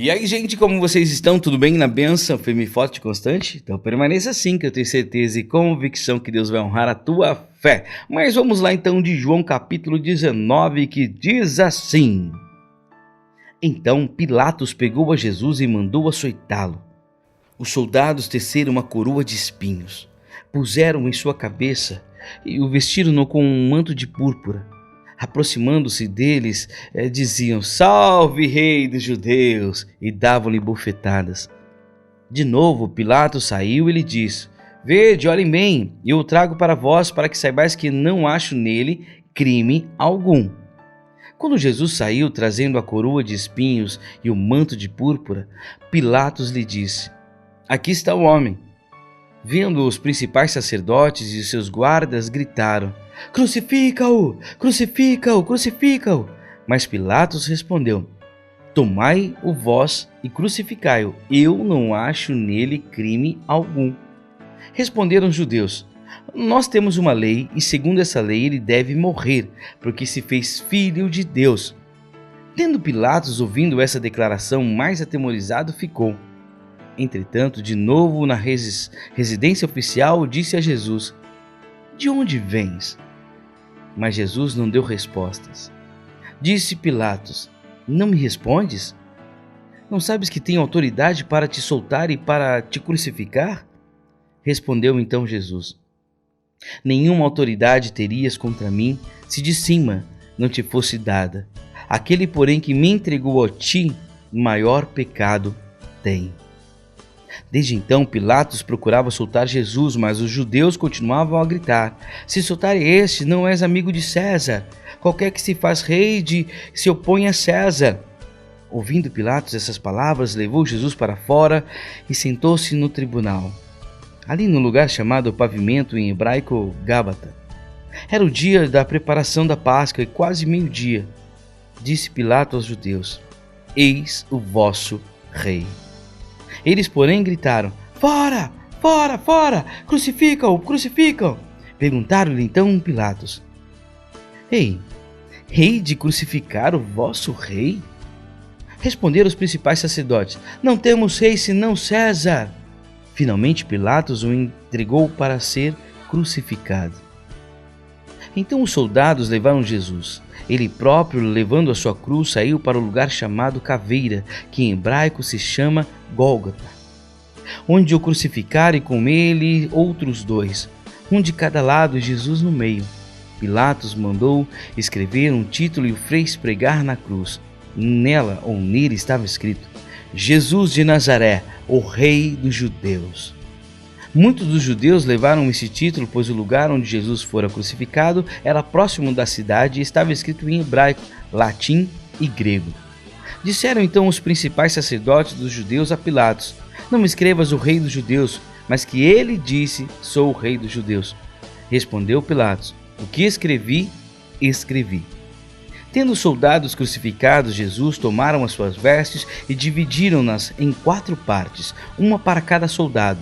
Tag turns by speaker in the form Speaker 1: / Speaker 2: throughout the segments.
Speaker 1: E aí, gente, como vocês estão? Tudo bem na bênção, firme, forte e constante? Então permaneça assim, que eu tenho certeza e convicção que Deus vai honrar a tua fé. Mas vamos lá então de João capítulo 19, que diz assim: Então Pilatos pegou a Jesus e mandou açoitá-lo. Os soldados teceram uma coroa de espinhos, puseram em sua cabeça e o vestiram com um manto de púrpura. Aproximando-se deles, diziam: Salve, rei dos judeus! E davam-lhe bofetadas. De novo Pilatos saiu e lhe disse: Vede, olhem bem, eu o trago para vós, para que saibais que não acho nele crime algum. Quando Jesus saiu trazendo a coroa de espinhos e o manto de púrpura, Pilatos lhe disse: Aqui está o homem. Vendo os principais sacerdotes e os seus guardas, gritaram: Crucifica-o! Crucifica-o! Crucifica-o! Mas Pilatos respondeu: Tomai-o vós e crucificai-o. Eu não acho nele crime algum. Responderam os judeus: Nós temos uma lei e segundo essa lei ele deve morrer, porque se fez filho de Deus. Tendo Pilatos ouvindo essa declaração, mais atemorizado ficou. Entretanto, de novo na residência oficial, disse a Jesus: De onde vens? Mas Jesus não deu respostas. Disse Pilatos: Não me respondes? Não sabes que tenho autoridade para te soltar e para te crucificar? Respondeu então Jesus: Nenhuma autoridade terias contra mim se de cima não te fosse dada. Aquele, porém, que me entregou a ti, maior pecado tem. Desde então Pilatos procurava soltar Jesus, mas os judeus continuavam a gritar: Se soltar este, não és amigo de César. Qualquer que se faz rei se opõe a César. Ouvindo Pilatos essas palavras, levou Jesus para fora e sentou-se no tribunal, ali no lugar chamado Pavimento, em hebraico Gábata. Era o dia da preparação da Páscoa e quase meio-dia. Disse Pilatos aos judeus: Eis o vosso rei. Eles, porém, gritaram: Fora! Fora! Fora! Crucifica-o! Crucifica-o! Perguntaram-lhe então Pilatos: Ei, hei de crucificar o vosso rei? Responderam os principais sacerdotes: Não temos rei senão César. Finalmente Pilatos o entregou para ser crucificado. Então os soldados levaram Jesus. Ele próprio, levando a sua cruz, saiu para o lugar chamado Caveira, que em hebraico se chama Gólgota, onde o crucificaram e com ele outros dois, um de cada lado e Jesus no meio. Pilatos mandou escrever um título e o fez pregar na cruz. Nela ou nele estava escrito: Jesus de Nazaré, o Rei dos Judeus. Muitos dos judeus levaram esse título, pois o lugar onde Jesus fora crucificado era próximo da cidade e estava escrito em hebraico, latim e grego. Disseram então os principais sacerdotes dos judeus a Pilatos: Não me escrevas o Rei dos Judeus, mas que ele disse: Sou o Rei dos Judeus. Respondeu Pilatos: O que escrevi, escrevi. Tendo os soldados crucificados Jesus, tomaram as suas vestes e dividiram-nas em 4 partes, uma para cada soldado.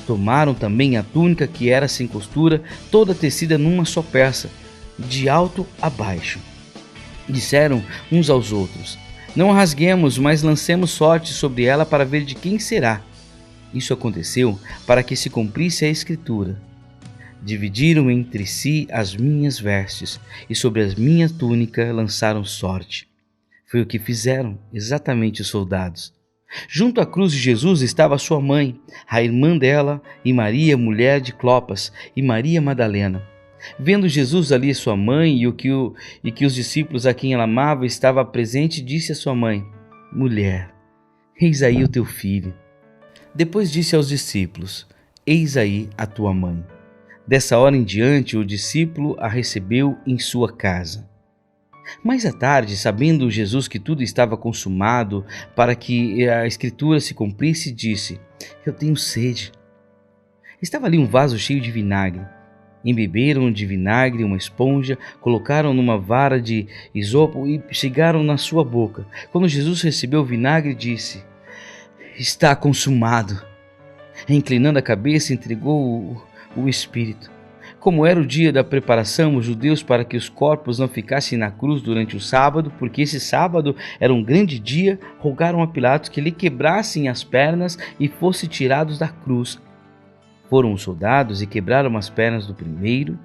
Speaker 1: Tomaram também a túnica, que era sem costura, toda tecida numa só peça, de alto a baixo. Disseram uns aos outros: Não a rasguemos, mas lancemos sorte sobre ela para ver de quem será. Isso aconteceu para que se cumprisse a Escritura: Dividiram entre si as minhas vestes, e sobre a minha túnica lançaram sorte. Foi o que fizeram exatamente os soldados. Junto à cruz de Jesus estava sua mãe, a irmã dela, e Maria, mulher de Clopas, e Maria Madalena. Vendo Jesus ali sua mãe e que os discípulos a quem ela amava estava presente, disse a sua mãe: Mulher, eis aí o teu filho. Depois disse aos discípulos: Eis aí a tua mãe. Dessa hora em diante, o discípulo a recebeu em sua casa. Mais à tarde, sabendo Jesus que tudo estava consumado, para que a Escritura se cumprisse, disse: Eu tenho sede. Estava ali um vaso cheio de vinagre. Embeberam de vinagre uma esponja, colocaram numa vara de isopo e chegaram na sua boca. Quando Jesus recebeu o vinagre, disse: Está consumado. Inclinando a cabeça, entregou o espírito. Como era o dia da preparação, os judeus, para que os corpos não ficassem na cruz durante o sábado, porque esse sábado era um grande dia, rogaram a Pilatos que lhe quebrassem as pernas e fossem tirados da cruz. Foram os soldados e quebraram as pernas do primeiro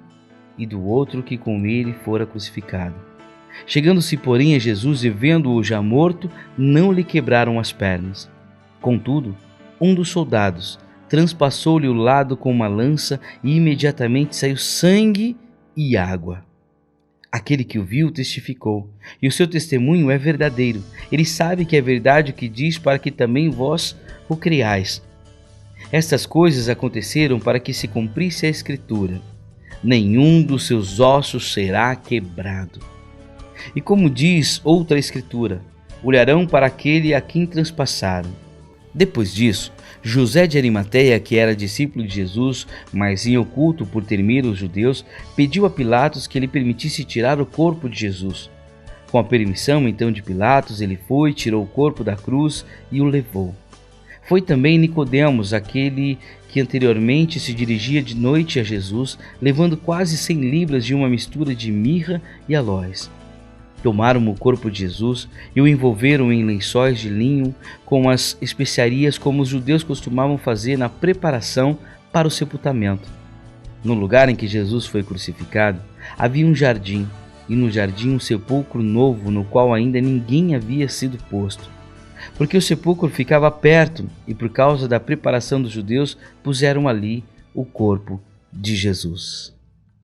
Speaker 1: e do outro que com ele fora crucificado. Chegando-se, porém, a Jesus e vendo-o já morto, não lhe quebraram as pernas. Contudo, um dos soldados transpassou-lhe o lado com uma lança e imediatamente saiu sangue e água. Aquele que o viu testificou, e o seu testemunho é verdadeiro. Ele sabe que é verdade o que diz, para que também vós o creiais. Estas coisas aconteceram para que se cumprisse a Escritura: nenhum dos seus ossos será quebrado. E como diz outra Escritura, olharão para aquele a quem transpassaram. Depois disso, José de Arimateia, que era discípulo de Jesus, mas em oculto por temer os judeus, pediu a Pilatos que lhe permitisse tirar o corpo de Jesus. Com a permissão então de Pilatos, ele foi, tirou o corpo da cruz e o levou. Foi também Nicodemos, aquele que anteriormente se dirigia de noite a Jesus, levando quase 100 libras de uma mistura de mirra e aloés. Tomaram o corpo de Jesus e o envolveram em lençóis de linho com as especiarias, como os judeus costumavam fazer na preparação para o sepultamento. No lugar em que Jesus foi crucificado, havia um jardim, e no jardim um sepulcro novo, no qual ainda ninguém havia sido posto. Porque o sepulcro ficava perto, e por causa da preparação dos judeus, puseram ali o corpo de Jesus.